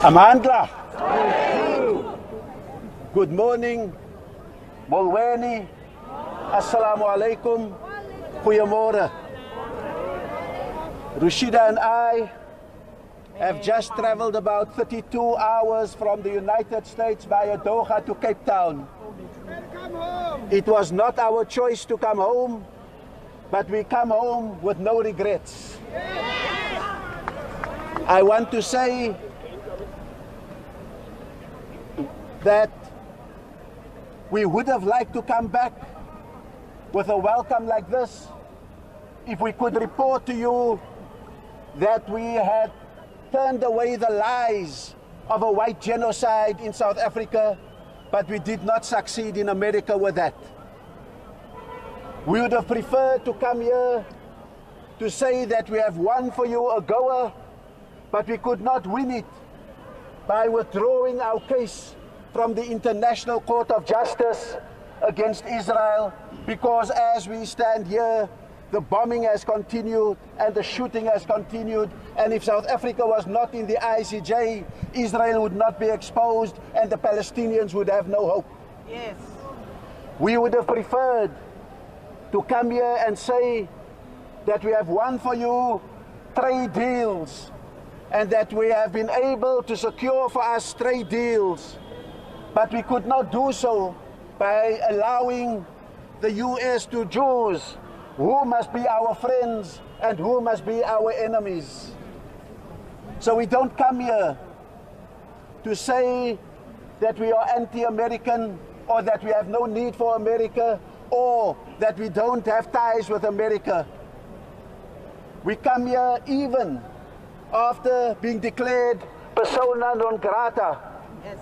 Amandla. Good morning. Molweni. Assalamu alaikum. Goeiemorgen. Rashida and I have just traveled about 32 hours from the United States via Doha to Cape Town. It was not our choice to come home, but we come home with no regrets. I want to say that we would have liked to come back with a welcome like this if we could report to you that we had turned away the lies of a white genocide in South Africa, but we did not succeed in America with that. We would have preferred to come here to say that we have won for you a goer, but we could not win it by withdrawing our case from the International Court of Justice against Israel, because as we stand here, the bombing has continued and the shooting has continued, and if South Africa was not in the ICJ, Israel would not be exposed and the Palestinians would have no hope. Yes. We would have preferred to come here and say that we have won for you trade deals and that we have been able to secure for us trade deals, but we could not do so by allowing the US to choose who must be our friends and who must be our enemies. So we don't come here to say that we are anti-American or that we have no need for America or that we don't have ties with America. We come here even after being declared persona non grata. Yes.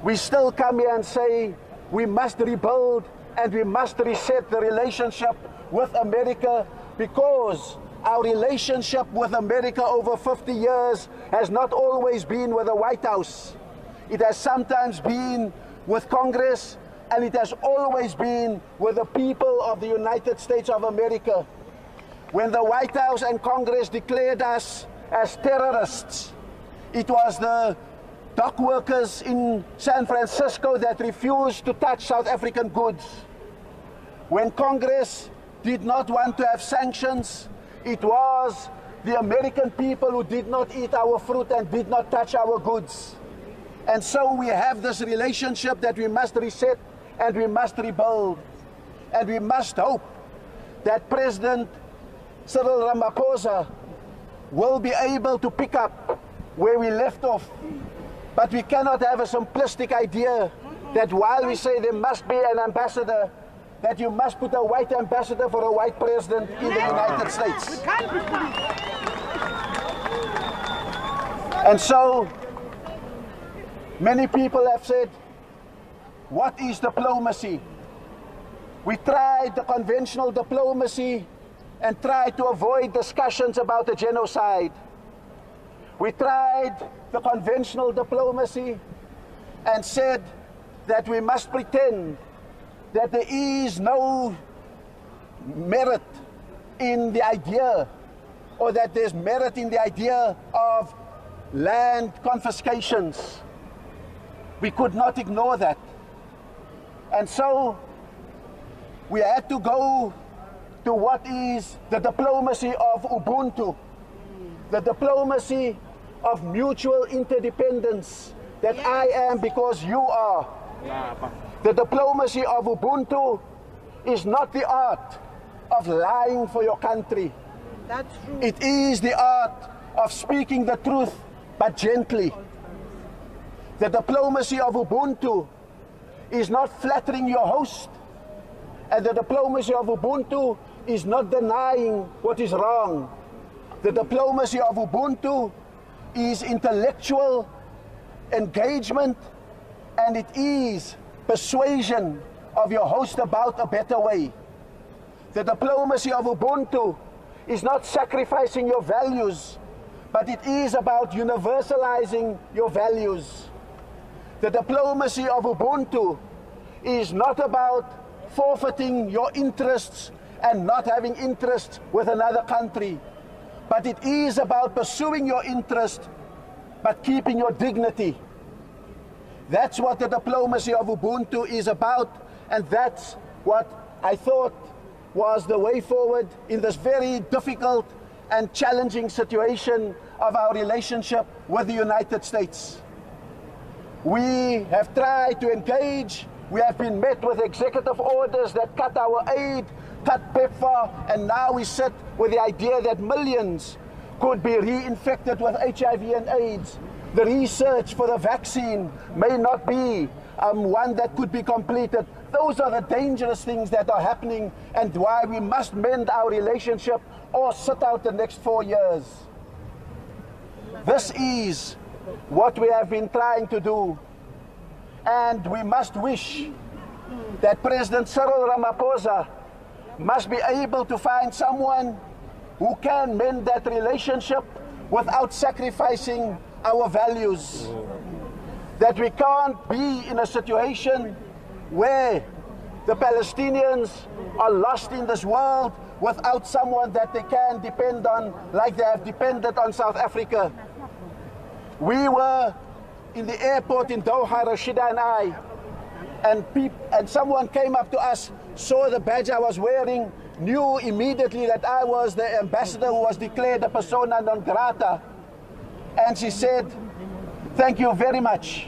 We still come here and say we must rebuild and we must reset the relationship with America, because our relationship with America over 50 years has not always been with the White House. It has sometimes been with Congress, and it has always been with the people of the United States of America. When the White House and Congress declared us as terrorists, it was the dock workers in San Francisco that refused to touch South African goods. When Congress did not want to have sanctions, it was the American people who did not eat our fruit and did not touch our goods. And so we have this relationship that we must reset and we must rebuild. And we must hope that President Cyril Ramaphosa will be able to pick up where we left off. But we cannot have a simplistic idea that while we say there must be an ambassador, that you must put a white ambassador for a white president in the United States. And so, many people have said, what is diplomacy? We tried the conventional diplomacy and tried to avoid discussions about the genocide. We tried the conventional diplomacy and said that we must pretend that there is no merit in the idea, or that there's merit in the idea of land confiscations. We could not ignore that. And so we had to go to what is the diplomacy of Ubuntu, the diplomacy of mutual interdependence, that I am because you are. The diplomacy of Ubuntu is not the art of lying for your country. That's true. It is the art of speaking the truth, but gently. The diplomacy of Ubuntu is not flattering your host, and the diplomacy of Ubuntu is not denying what is wrong. The diplomacy of Ubuntu is intellectual engagement, and it is persuasion of your host about a better way. The diplomacy of Ubuntu is not sacrificing your values, but it is about universalizing your values. The diplomacy of Ubuntu is not about forfeiting your interests and not having interests with another country, but it is about pursuing your interest but keeping your dignity. That's what the diplomacy of Ubuntu is about, and that's what I thought was the way forward in this very difficult and challenging situation of our relationship with the United States. We have tried to engage. We have been met with executive orders that cut our aid, cut PEPFAR, and now we sit with the idea that millions could be reinfected with HIV and AIDS. The research for the vaccine may not be one that could be completed. Those are the dangerous things that are happening, and why we must mend our relationship or sit out the next 4 years. This is what we have been trying to do, and we must wish that President Cyril Ramaphosa must be able to find someone who can mend that relationship without sacrificing our values. That we can't be in a situation where the Palestinians are lost in this world without someone that they can depend on, like they have depended on South Africa. We were in the airport in Doha, Rashida and I, and someone came up to us, saw the badge I was wearing, knew immediately that I was the ambassador who was declared a persona non grata. And she said, "Thank you very much."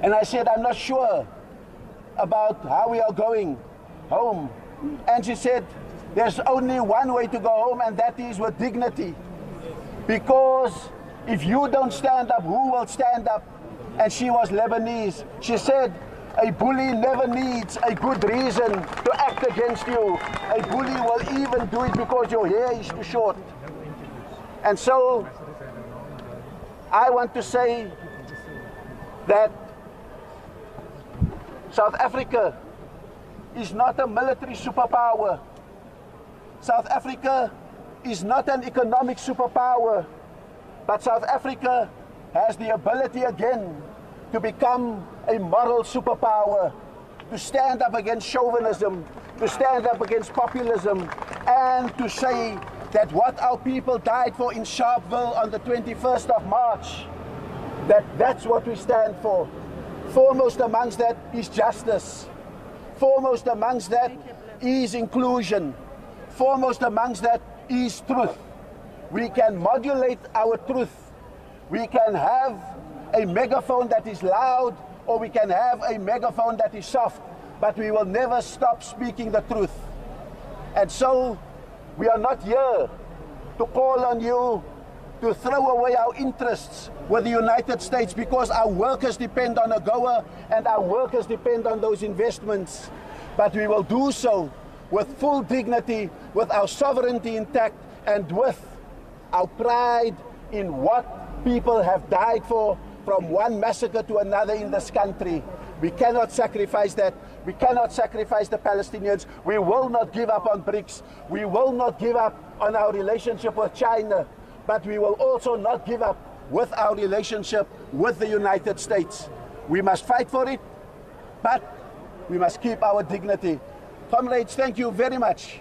And I said, "I'm not sure about how we are going home." And she said, "There's only one way to go home, and that is with dignity. Because if you don't stand up, who will stand up?" And she was Lebanese. She said, "A bully never needs a good reason to act against you. A bully will even do it because your hair is too short." And so I want to say that South Africa is not a military superpower. South Africa is not an economic superpower, but South Africa has the ability again to become a moral superpower, to stand up against chauvinism, to stand up against populism, and to say that what our people died for in Sharpeville on the 21st of March, that's what we stand for. Foremost amongst that is justice. Foremost amongst that is inclusion. Foremost amongst that is truth. We can modulate our truth. We can have a megaphone that is loud, or we can have a megaphone that is soft, but we will never stop speaking the truth. And so we are not here to call on you to throw away our interests with the United States, because our workers depend on AGOA and our workers depend on those investments. But we will do so with full dignity, with our sovereignty intact, and with our pride in what people have died for, from one massacre to another in this country. We cannot sacrifice that. We cannot sacrifice the Palestinians. We will not give up on BRICS. We will not give up on our relationship with China. But we will also not give up with our relationship with the United States. We must fight for it, but we must keep our dignity. Comrades, thank you very much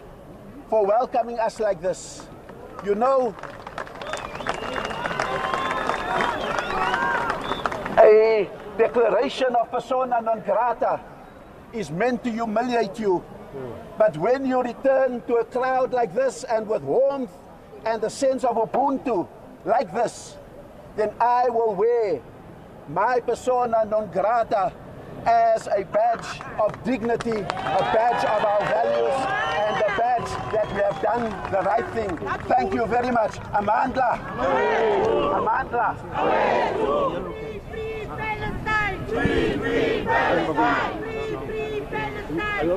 for welcoming us like this. You know, a declaration of persona non grata is meant to humiliate you. But when you return to a crowd like this, and with warmth and a sense of Ubuntu like this, then I will wear my persona non grata as a badge of dignity, a badge of our values, and a badge that we have done the right thing. Thank you very much. Amandla. Amandla. Free Palestine! Free Palestine! Free Palestine!